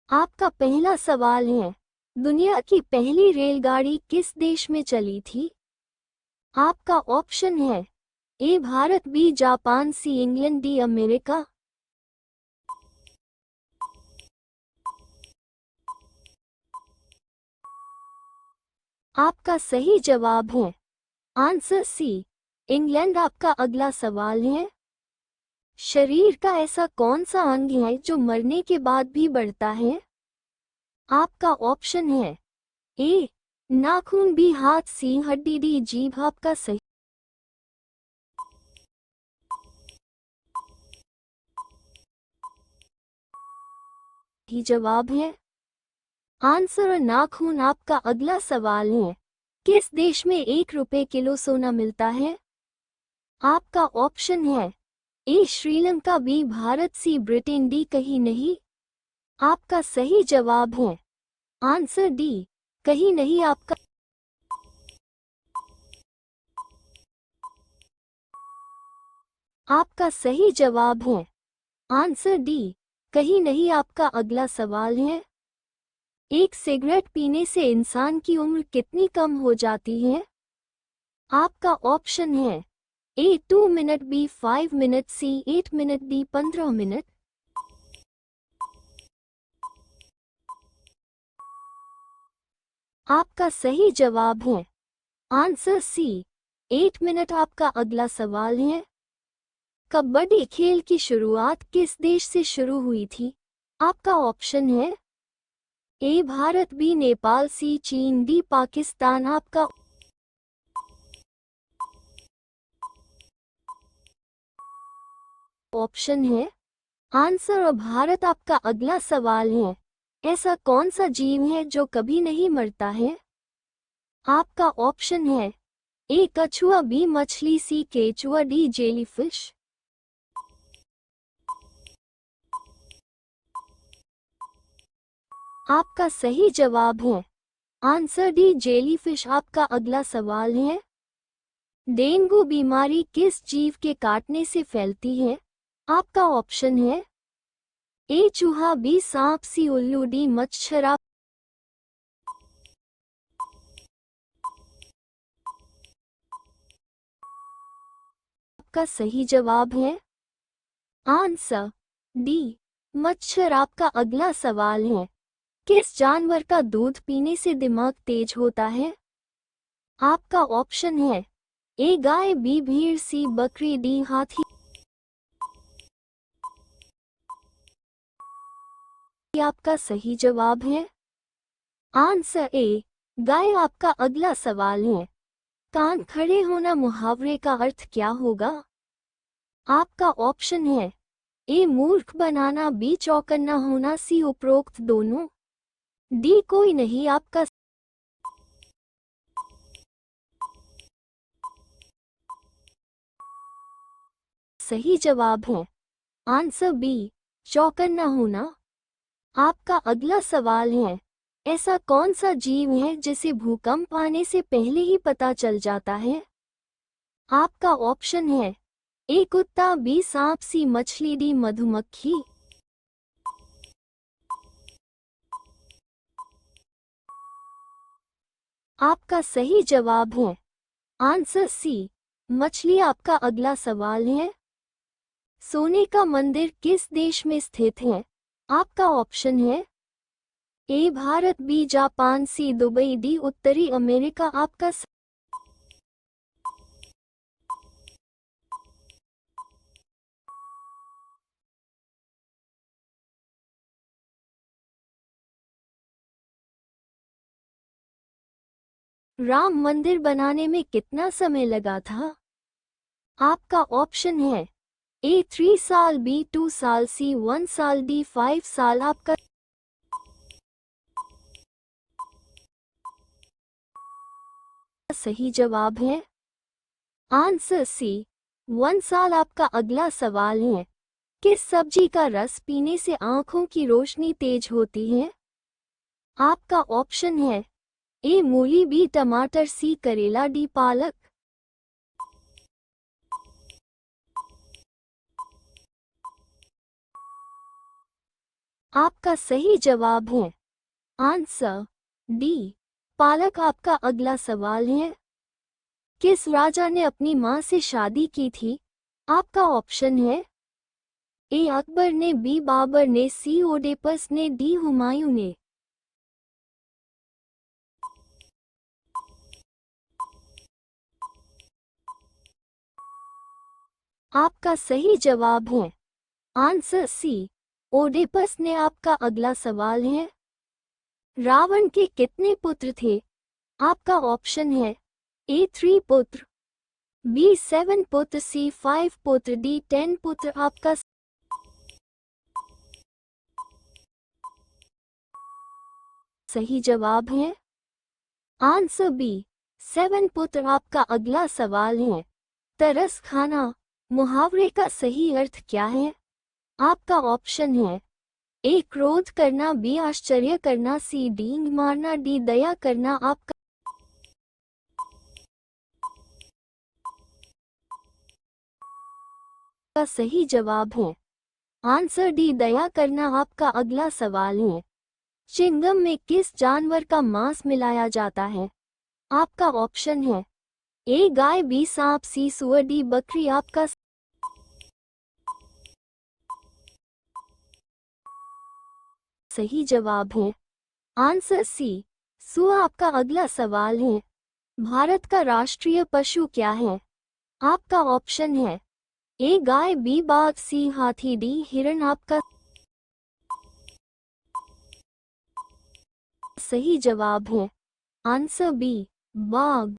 आपका पहला सवाल है, दुनिया की पहली रेलगाड़ी किस देश में चली थी? आपका ऑप्शन है A Bharat, B Japan, C England, D America. आपका सही जवाब है आंसर सी इंग्लैंड। आपका अगला सवाल है, शरीर का ऐसा कौन सा अंग है जो मरने के बाद भी बढ़ता है? आपका ऑप्शन है ए नाखून, बी हाथ, सी हड्डी, डी जीभ। आपका सही जवाब है आंसर नाखून। आपका अगला सवाल है, किस देश में 1 रुपए किलो सोना मिलता है? आपका ऑप्शन है ए श्रीलंका, बी भारत, सी ब्रिटेन, डी कहीं नहीं। आपका सही जवाब है आंसर डी कहीं नहीं। आपका सही जवाब है आंसर डी कहीं नहीं। आपका अगला सवाल है, एक सिगरेट पीने से इंसान की उम्र कितनी कम हो जाती है? आपका ऑप्शन है ए 2 मिनट, बी 5 मिनट, सी 8 मिनट, डी 15 मिनट। आपका सही जवाब है आंसर सी 8 मिनट। आपका अगला सवाल है, कबड्डी खेल की शुरुआत किस देश से शुरू हुई थी? आपका ऑप्शन है ए भारत, बी नेपाल, सी चीन, डी पाकिस्तान। आपका ऑप्शन है आंसर भारत। आपका अगला सवाल है, ऐसा कौन सा जीव है जो कभी नहीं मरता है? आपका ऑप्शन है ए कछुआ, बी मछली, सी केचुआ, डी जेलीफिश। आपका सही जवाब है आंसर डी जेलीफिश। आपका अगला सवाल है, डेंगू बीमारी किस जीव के काटने से फैलती है? आपका ऑप्शन है ए चूहा, बी सांप, सी उल्लू, डी मच्छर। आपका सही जवाब है आंसर डी मच्छर। आपका अगला सवाल है, किस जानवर का दूध पीने से दिमाग तेज होता है? आपका ऑप्शन है ए गाय, बी भीड़, सी बकरी, डी हाथी। आपका सही जवाब है आंसर ए गाय। आपका अगला सवाल है, कान खड़े होना मुहावरे का अर्थ क्या होगा? आपका ऑप्शन है ए मूर्ख बनाना, बी चौकन्ना होना, सी उपरोक्त दोनों, डी कोई नहीं। आपका सही जवाब है आंसर बी चौकन्ना होना। आपका अगला सवाल है, ऐसा कौन सा जीव है जिसे भूकंप आने से पहले ही पता चल जाता है? आपका ऑप्शन है ए कुत्ता, बी सांप, सी मछली, डी मधुमक्खी। आपका सही जवाब है आंसर सी मछली। आपका अगला सवाल है, सोने का मंदिर किस देश में स्थित है? आपका ऑप्शन है A Bharat, B Japan, C Dubai, D उत्तरी अमेरिका। आपका राम मंदिर बनाने में कितना समय लगा था? आपका ऑप्शन है ए 3 साल, बी 2 साल, सी 1 साल, डी 5 साल। आपका सही जवाब है आंसर सी 1 साल। आपका अगला सवाल है, किस सब्जी का रस पीने से आंखों की रोशनी तेज होती है? आपका ऑप्शन है ए मूली, बी टमाटर, सी करेला, डी पालक। आपका सही जवाब है आंसर डी पालक। आपका अगला सवाल है, किस राजा ने अपनी मां से शादी की थी? आपका ऑप्शन है ए अकबर ने, बी बाबर ने, सी ओडेपस ने, डी हुमायूं ने। आपका सही जवाब है आंसर सी ओडेपस ने। आपका अगला सवाल है, रावण के कितने पुत्र थे? आपका ऑप्शन है ए 3 पुत्र, बी 7 पुत्र, सी 5 पुत्र, डी 10 पुत्र। आपका सही जवाब है आंसर बी 7 पुत्र। आपका अगला सवाल है, तरस खाना मुहावरे का सही अर्थ क्या है? आपका ऑप्शन है ए क्रोध करना, बी आश्चर्य करना, सी डींग मारना, डी दया करना। आपका सही जवाब है आंसर डी दया करना। आपका अगला सवाल है, चिंगम में किस जानवर का मांस मिलाया जाता है? आपका ऑप्शन है ए गाय, बी सांप, सी सुअर, डी बकरी। आपका सही जवाब है आंसर सी सुअर। आपका अगला सवाल है, भारत का राष्ट्रीय पशु क्या है? आपका ऑप्शन है ए गाय, बी बाघ, सी हाथी, डी हिरण। आपका सही जवाब है आंसर बी बाघ।